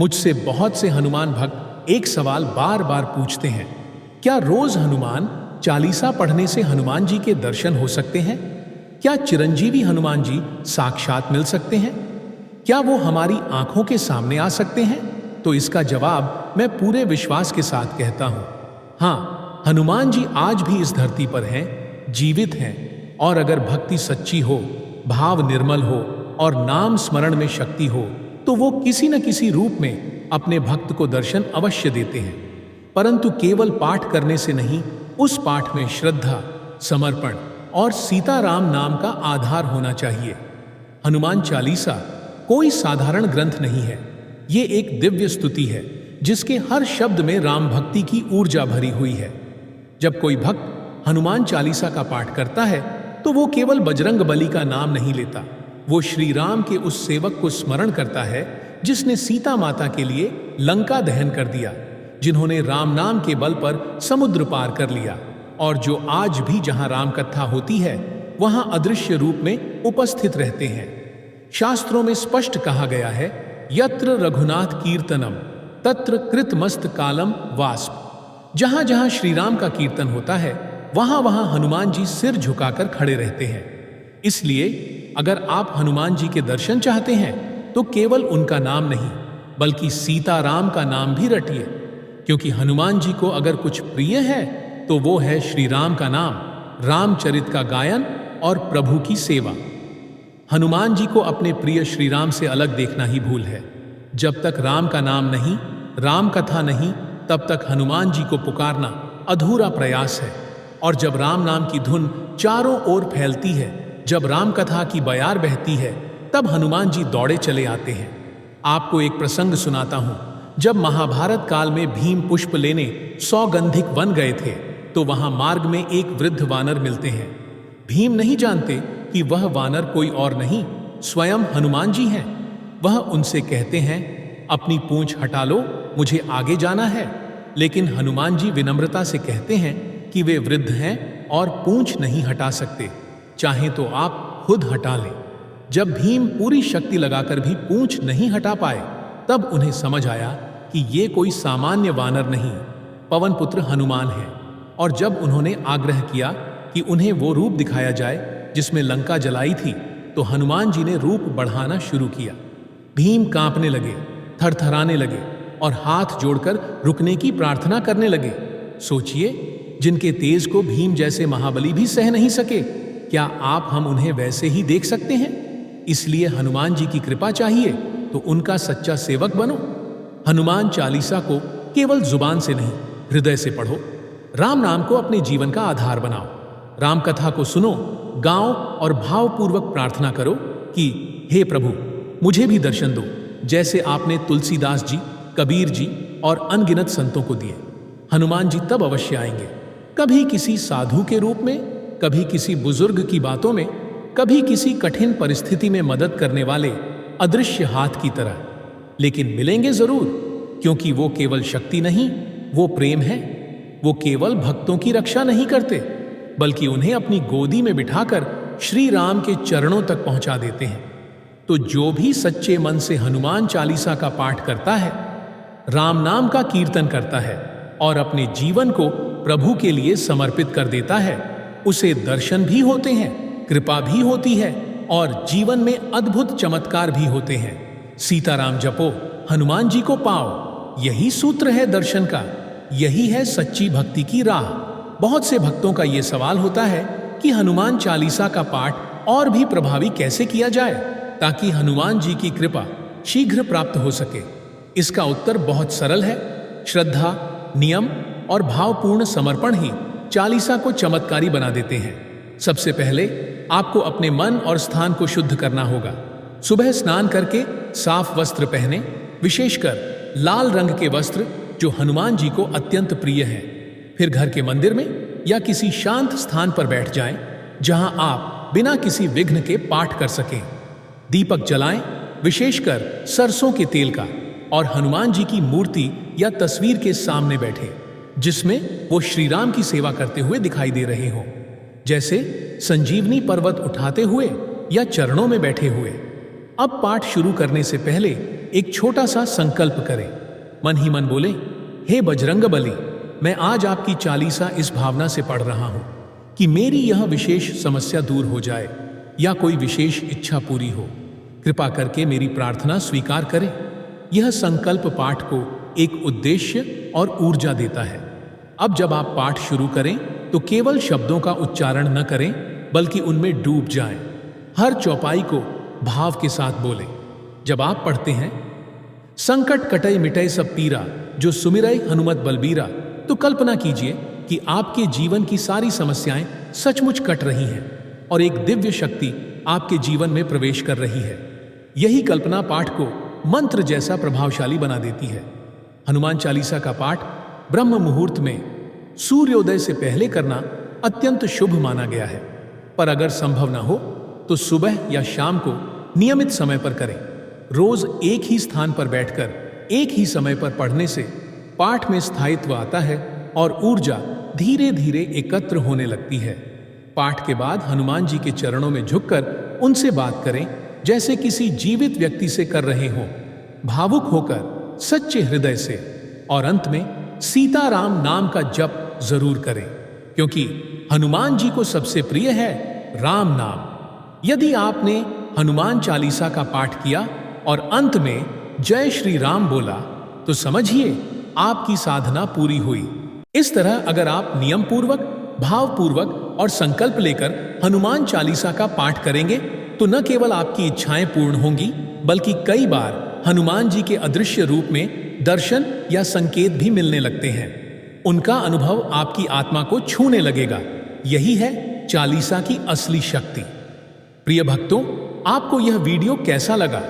मुझसे बहुत से हनुमान भक्त एक सवाल बार बार पूछते हैं, क्या रोज हनुमान चालीसा पढ़ने से हनुमान जी के दर्शन हो सकते हैं? क्या चिरंजीवी हनुमान जी साक्षात मिल सकते हैं? क्या वो हमारी आंखों के सामने आ सकते हैं? तो इसका जवाब मैं पूरे विश्वास के साथ कहता हूं, हाँ, हनुमान जी आज भी इस धरती पर हैं, जीवित हैं। और अगर भक्ति सच्ची हो, भाव निर्मल हो और नाम स्मरण में शक्ति हो, तो वो किसी न किसी रूप में अपने भक्त को दर्शन अवश्य देते हैं। परंतु केवल पाठ करने से नहीं, उस पाठ में श्रद्धा, समर्पण और सीताराम नाम का आधार होना चाहिए। हनुमान चालीसा कोई साधारण ग्रंथ नहीं है। ये एक दिव्य स्तुति है जिसके हर शब्द में राम भक्ति की ऊर्जा भरी हुई है। जब कोई भक्त हनुमान चालीसा का पाठ करता है तो वो केवल बजरंग बली का नाम नहीं लेता, वो श्री राम के उस सेवक को स्मरण करता है जिसने सीता माता के लिए लंका दहन कर दिया, जिन्होंने राम नाम के बल पर समुद्र पार कर लिया और जो आज भी जहां राम कथा होती है वहां अदृश्य रूप में उपस्थित रहते हैं। शास्त्रों में स्पष्ट कहा गया है, यत्र रघुनाथ कीर्तनम तत्र कृतमस्त कालम वास्प। जहां जहां श्री राम का कीर्तन होता है वहां वहां हनुमान जी सिर झुकाकर खड़े रहते हैं। इसलिए अगर आप हनुमान जी के दर्शन चाहते हैं तो केवल उनका नाम नहीं बल्कि सीताराम का नाम भी रटिए, क्योंकि हनुमान जी को अगर कुछ प्रिय है तो वो है श्री राम का नाम, रामचरित का गायन और प्रभु की सेवा। हनुमान जी को अपने प्रिय श्री राम से अलग देखना ही भूल है। जब तक राम का नाम नहीं, राम कथा नहीं, तब तक हनुमान जी को पुकारना अधूरा प्रयास है। और जब राम नाम की धुन चारों ओर फैलती है, जब राम कथा की बयार बहती है, तब हनुमान जी दौड़े चले आते हैं। आपको एक प्रसंग सुनाता हूं। जब महाभारत काल में भीम पुष्प लेने सौगंधिक वन गए थे तो वहां मार्ग में एक वृद्ध वानर मिलते हैं। भीम नहीं जानते कि वह वानर कोई और नहीं, स्वयं हनुमान जी हैं। वह उनसे कहते हैं, अपनी पूंछ हटा लो, मुझे आगे जाना है। लेकिन हनुमान जी विनम्रता से कहते हैं कि वे वृद्ध हैं और पूंछ नहीं हटा सकते, चाहे तो आप खुद हटा लें। जब भीम पूरी शक्ति लगाकर भी पूंछ नहीं हटा पाए, तब उन्हें समझ आया कि ये कोई सामान्य वानर नहीं, पवन पुत्र हनुमान है। और जब उन्होंने आग्रह किया कि उन्हें वो रूप दिखाया जाए जिसमें लंका जलाई थी, तो हनुमान जी ने रूप बढ़ाना शुरू किया। भीम कांपने लगे, थरथराने लगे और हाथ जोड़कर रुकने की प्रार्थना करने लगे। सोचिए, जिनके तेज को भीम जैसे महाबली भी सह नहीं सके, क्या हम उन्हें वैसे ही देख सकते हैं? इसलिए हनुमान जी की कृपा चाहिए तो उनका सच्चा सेवक बनो। हनुमान चालीसा को केवल जुबान से नहीं, हृदय से पढ़ो। राम नाम को अपने जीवन का आधार बनाओ। राम कथा को सुनो, गाओ और भावपूर्वक प्रार्थना करो कि हे प्रभु, मुझे भी दर्शन दो, जैसे आपने तुलसीदास जी, कबीर जी और अनगिनत संतों को दिए। हनुमान जी तब अवश्य आएंगे, कभी किसी साधु के रूप में, कभी किसी बुजुर्ग की बातों में, कभी किसी कठिन परिस्थिति में मदद करने वाले अदृश्य हाथ की तरह। लेकिन मिलेंगे जरूर, क्योंकि वो केवल शक्ति नहीं, वो प्रेम है। वो केवल भक्तों की रक्षा नहीं करते, बल्कि उन्हें अपनी गोदी में बिठाकर श्री राम के चरणों तक पहुंचा देते हैं। तो जो भी सच्चे मन से हनुमान चालीसा का पाठ करता है, राम नाम का कीर्तन करता है और अपने जीवन को प्रभु के लिए समर्पित कर देता है, उसे दर्शन भी होते हैं, कृपा भी होती है और जीवन में अद्भुत चमत्कार भी होते हैं। सीताराम जपो, हनुमान जी को पाओ, यही सूत्र है दर्शन का, यही है सच्ची भक्ति की राह। बहुत से भक्तों का यह सवाल होता है कि हनुमान चालीसा का पाठ और भी प्रभावी कैसे किया जाए ताकि हनुमान जी की कृपा शीघ्र प्राप्त हो सके। इसका उत्तर बहुत सरल है। श्रद्धा, नियम और भावपूर्ण समर्पण ही चालीसा को चमत्कारी बना देते हैं। सबसे पहले आपको अपने मन और स्थान को शुद्ध करना होगा। सुबह स्नान करके साफ वस्त्र पहने, विशेषकर लाल रंग के वस्त्र जो हनुमान जी को अत्यंत प्रिय हैं। फिर घर के मंदिर में या किसी शांत स्थान पर बैठ जाएं, जहां आप बिना किसी विघ्न के पाठ कर सकें। दीपक जलाएं, विशेषकर सरसों के तेल का, और हनुमान जी की मूर्ति या तस्वीर के सामने बैठे जिसमें वो श्री राम की सेवा करते हुए दिखाई दे रहे हों, जैसे संजीवनी पर्वत उठाते हुए या चरणों में बैठे हुए। अब पाठ शुरू करने से पहले एक छोटा सा संकल्प करें। मन ही मन बोले, हे बजरंग बली, मैं आज आपकी चालीसा इस भावना से पढ़ रहा हूं कि मेरी यह विशेष समस्या दूर हो जाए या कोई विशेष इच्छा पूरी हो। कृपा करके मेरी प्रार्थना स्वीकार करें। यह संकल्प पाठ को एक उद्देश्य और ऊर्जा देता है। अब जब आप पाठ शुरू करें तो केवल शब्दों का उच्चारण न करें, बल्कि उनमें डूब जाएं। हर चौपाई को भाव के साथ बोलें। जब आप पढ़ते हैं, संकट कटै मिटै सब पीरा, जो सुमिरै हनुमत बलबीरा, तो कल्पना कीजिए कि आपके जीवन की सारी समस्याएं सचमुच कट रही हैं और एक दिव्य शक्ति आपके जीवन में प्रवेश कर रही है। यही कल्पना पाठ को मंत्र जैसा प्रभावशाली बना देती है। हनुमान चालीसा का पाठ ब्रह्म मुहूर्त में सूर्योदय से पहले करना अत्यंत शुभ माना गया है, पर अगर संभव न हो तो सुबह या शाम को नियमित समय पर करें। रोज एक ही स्थान पर बैठकर एक ही समय पर पढ़ने से पाठ में स्थायित्व आता है और ऊर्जा धीरे धीरे एकत्र होने लगती है। पाठ के बाद हनुमान जी के चरणों में झुककर उनसे बात करें, जैसे किसी जीवित व्यक्ति से कर रहे हों, भावुक होकर, सच्चे हृदय से। और अंत में सीताराम नाम का जप जरूर करें, क्योंकि हनुमान जी को सबसे प्रिय है राम नाम। यदि आपने हनुमान चालीसा का पाठ किया और अंत में जय श्री राम बोला, तो समझिए आपकी साधना पूरी हुई। इस तरह अगर आप नियम पूर्वक, भावपूर्वक और संकल्प लेकर हनुमान चालीसा का पाठ करेंगे तो न केवल आपकी इच्छाएं पूर्ण होंगी, बल्कि कई बार हनुमान जी के अदृश्य रूप में दर्शन या संकेत भी मिलने लगते हैं। उनका अनुभव आपकी आत्मा को छूने लगेगा। यही है चालीसा की असली शक्ति। प्रिय भक्तों, आपको यह वीडियो कैसा लगा,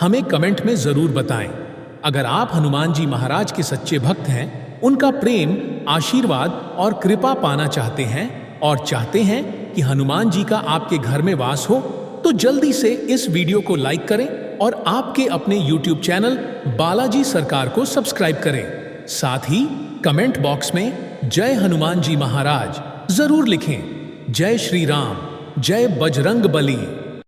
हमें कमेंट में जरूर बताएं। अगर आप हनुमान जी महाराज के सच्चे भक्त हैं, उनका प्रेम, आशीर्वाद और कृपा पाना चाहते हैं और चाहते हैं कि हनुमान जी का आपके घर में वास हो, तो जल्दी से इस वीडियो को लाइक करें और आपके अपने YouTube चैनल बालाजी सरकार को सब्सक्राइब करें। साथ ही कमेंट बॉक्स में जय हनुमान जी महाराज जरूर लिखें। जय श्री राम, जय बजरंग बली।